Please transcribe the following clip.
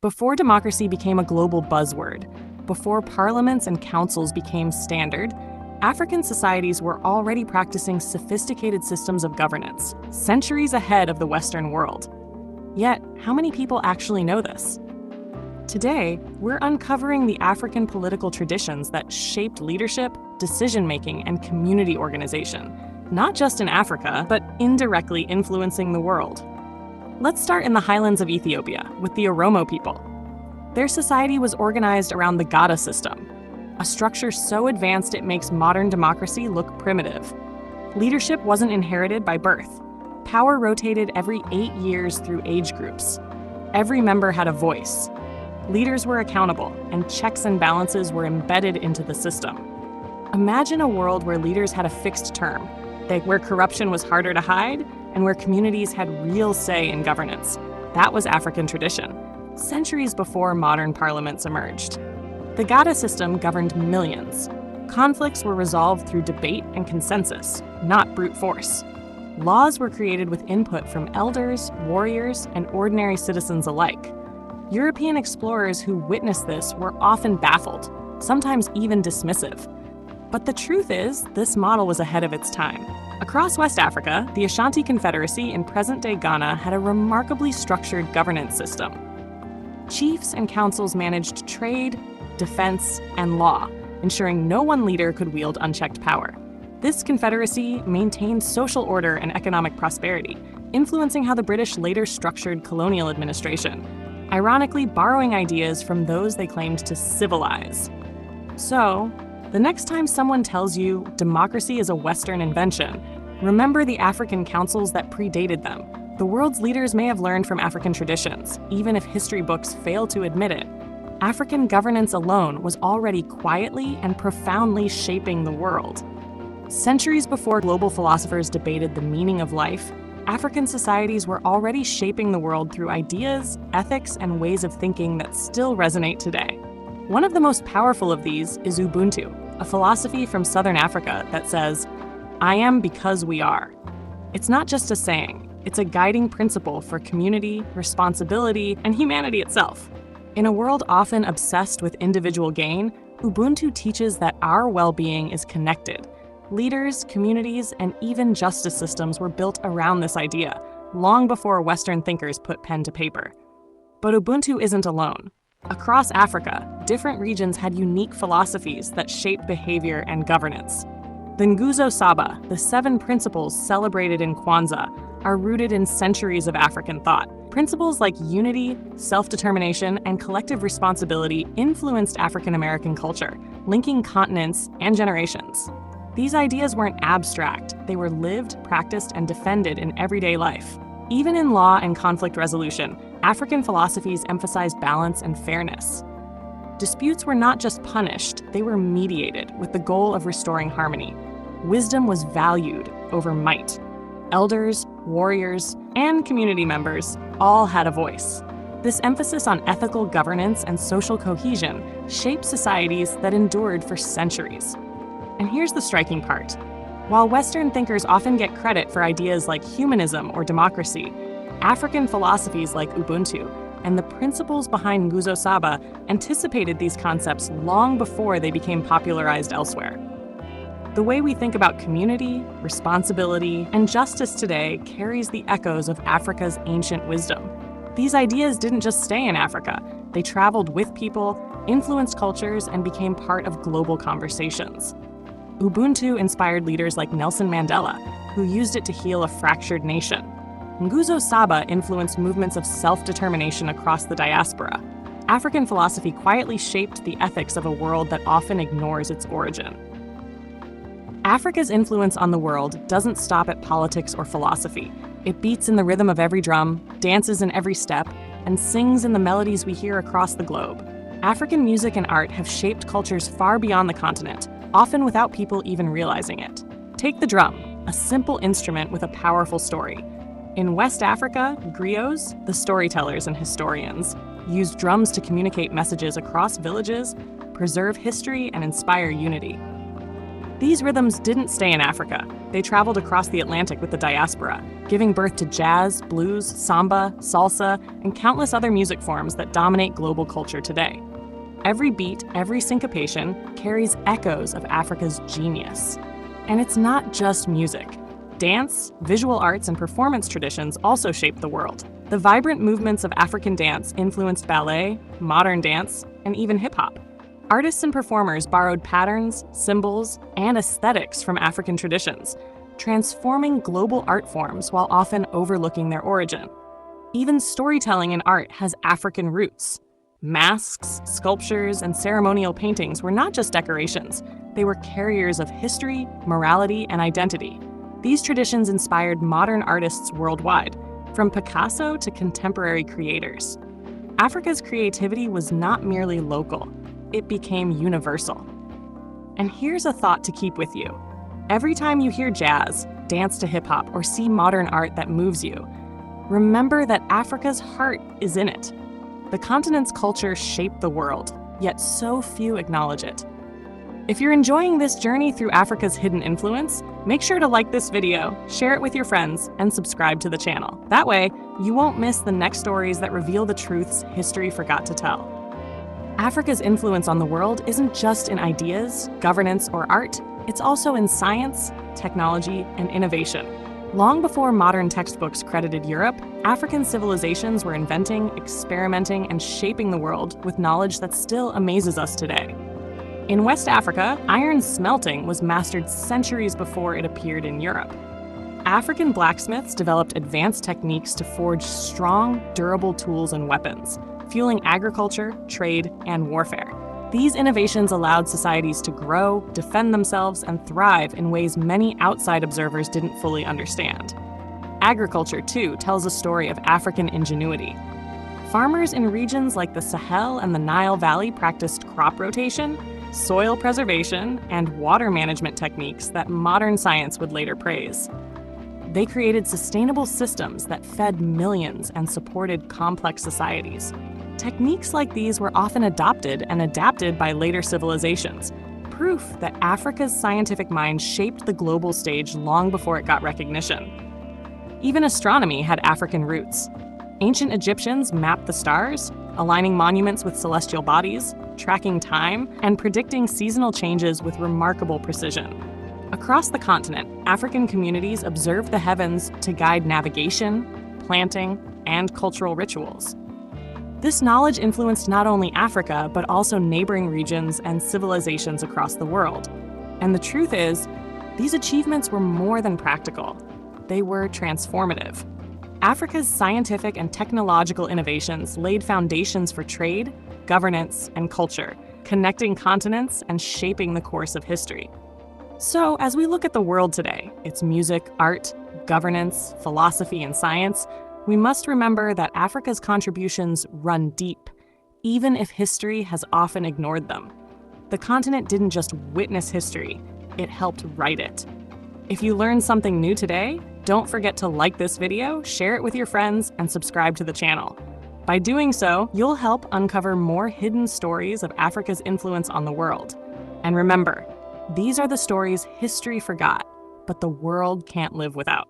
Before democracy became a global buzzword, before parliaments and councils became standard, African societies were already practicing sophisticated systems of governance, centuries ahead of the Western world. Yet, how many people actually know this? Today, we're uncovering the African political traditions that shaped leadership, decision-making, and community organization, not just in Africa, but indirectly influencing the world. Let's start in the highlands of Ethiopia with the Oromo people. Their society was organized around the Gada system, a structure so advanced it makes modern democracy look primitive. Leadership wasn't inherited by birth. Power rotated every 8 years through age groups. Every member had a voice. Leaders were accountable, and checks and balances were embedded into the system. Imagine a world where leaders had a fixed term, where corruption was harder to hide, and where communities had real say in governance. That was African tradition, centuries before modern parliaments emerged. The Gada system governed millions. Conflicts were resolved through debate and consensus, not brute force. Laws were created with input from elders, warriors, and ordinary citizens alike. European explorers who witnessed this were often baffled, sometimes even dismissive. But the truth is, this model was ahead of its time. Across West Africa, the Ashanti Confederacy in present-day Ghana had a remarkably structured governance system. Chiefs and councils managed trade, defense, and law, ensuring no one leader could wield unchecked power. This confederacy maintained social order and economic prosperity, influencing how the British later structured colonial administration, ironically borrowing ideas from those they claimed to civilize. So, the next time someone tells you democracy is a Western invention, remember the African councils that predated them. The world's leaders may have learned from African traditions, even if history books fail to admit it. African governance alone was already quietly and profoundly shaping the world. Centuries before global philosophers debated the meaning of life, African societies were already shaping the world through ideas, ethics, and ways of thinking that still resonate today. One of the most powerful of these is Ubuntu, a philosophy from Southern Africa that says, "I am because we are." It's not just a saying, it's a guiding principle for community, responsibility, and humanity itself. In a world often obsessed with individual gain, Ubuntu teaches that our well-being is connected. Leaders, communities, and even justice systems were built around this idea, long before Western thinkers put pen to paper. But Ubuntu isn't alone. Across Africa, different regions had unique philosophies that shaped behavior and governance. The Nguzo Saba, the 7 principles celebrated in Kwanzaa, are rooted in centuries of African thought. Principles like unity, self-determination, and collective responsibility influenced African American culture, linking continents and generations. These ideas weren't abstract, they were lived, practiced, and defended in everyday life. Even in law and conflict resolution, African philosophies emphasized balance and fairness. Disputes were not just punished, they were mediated with the goal of restoring harmony. Wisdom was valued over might. Elders, warriors, and community members all had a voice. This emphasis on ethical governance and social cohesion shaped societies that endured for centuries. And here's the striking part. While Western thinkers often get credit for ideas like humanism or democracy, African philosophies like Ubuntu and the principles behind Nguzo Saba anticipated these concepts long before they became popularized elsewhere. The way we think about community, responsibility, and justice today carries the echoes of Africa's ancient wisdom. These ideas didn't just stay in Africa. They traveled with people, influenced cultures, and became part of global conversations. Ubuntu inspired leaders like Nelson Mandela, who used it to heal a fractured nation. Nguzo Saba influenced movements of self-determination across the diaspora. African philosophy quietly shaped the ethics of a world that often ignores its origin. Africa's influence on the world doesn't stop at politics or philosophy. It beats in the rhythm of every drum, dances in every step, and sings in the melodies we hear across the globe. African music and art have shaped cultures far beyond the continent, often without people even realizing it. Take the drum, a simple instrument with a powerful story. In West Africa, griots, the storytellers and historians, used drums to communicate messages across villages, preserve history, and inspire unity. These rhythms didn't stay in Africa. They traveled across the Atlantic with the diaspora, giving birth to jazz, blues, samba, salsa, and countless other music forms that dominate global culture today. Every beat, every syncopation carries echoes of Africa's genius. And it's not just music. Dance, visual arts, and performance traditions also shaped the world. The vibrant movements of African dance influenced ballet, modern dance, and even hip-hop. Artists and performers borrowed patterns, symbols, and aesthetics from African traditions, transforming global art forms while often overlooking their origin. Even storytelling in art has African roots. Masks, sculptures, and ceremonial paintings were not just decorations. They were carriers of history, morality, and identity. These traditions inspired modern artists worldwide, from Picasso to contemporary creators. Africa's creativity was not merely local. It became universal. And here's a thought to keep with you. Every time you hear jazz, dance to hip-hop, or see modern art that moves you, remember that Africa's heart is in it. The continent's culture shaped the world, yet so few acknowledge it. If you're enjoying this journey through Africa's hidden influence, make sure to like this video, share it with your friends, and subscribe to the channel. That way, you won't miss the next stories that reveal the truths history forgot to tell. Africa's influence on the world isn't just in ideas, governance, or art. It's also in science, technology, and innovation. Long before modern textbooks credited Europe, African civilizations were inventing, experimenting, and shaping the world with knowledge that still amazes us today. In West Africa, iron smelting was mastered centuries before it appeared in Europe. African blacksmiths developed advanced techniques to forge strong, durable tools and weapons, fueling agriculture, trade, and warfare. These innovations allowed societies to grow, defend themselves, and thrive in ways many outside observers didn't fully understand. Agriculture, too, tells a story of African ingenuity. Farmers in regions like the Sahel and the Nile Valley practiced crop rotation, soil preservation, and water management techniques that modern science would later praise. They created sustainable systems that fed millions and supported complex societies. Techniques like these were often adopted and adapted by later civilizations, proof that Africa's scientific mind shaped the global stage long before it got recognition. Even astronomy had African roots. Ancient Egyptians mapped the stars, aligning monuments with celestial bodies, tracking time, and predicting seasonal changes with remarkable precision. Across the continent, African communities observed the heavens to guide navigation, planting, and cultural rituals. This knowledge influenced not only Africa, but also neighboring regions and civilizations across the world. And the truth is, these achievements were more than practical. They were transformative. Africa's scientific and technological innovations laid foundations for trade, governance, and culture, connecting continents and shaping the course of history. So, as we look at the world today, its music, art, governance, philosophy, and science, we must remember that Africa's contributions run deep, even if history has often ignored them. The continent didn't just witness history, it helped write it. If you learned something new today, don't forget to like this video, share it with your friends, and subscribe to the channel. By doing so, you'll help uncover more hidden stories of Africa's influence on the world. And remember, these are the stories history forgot, but the world can't live without.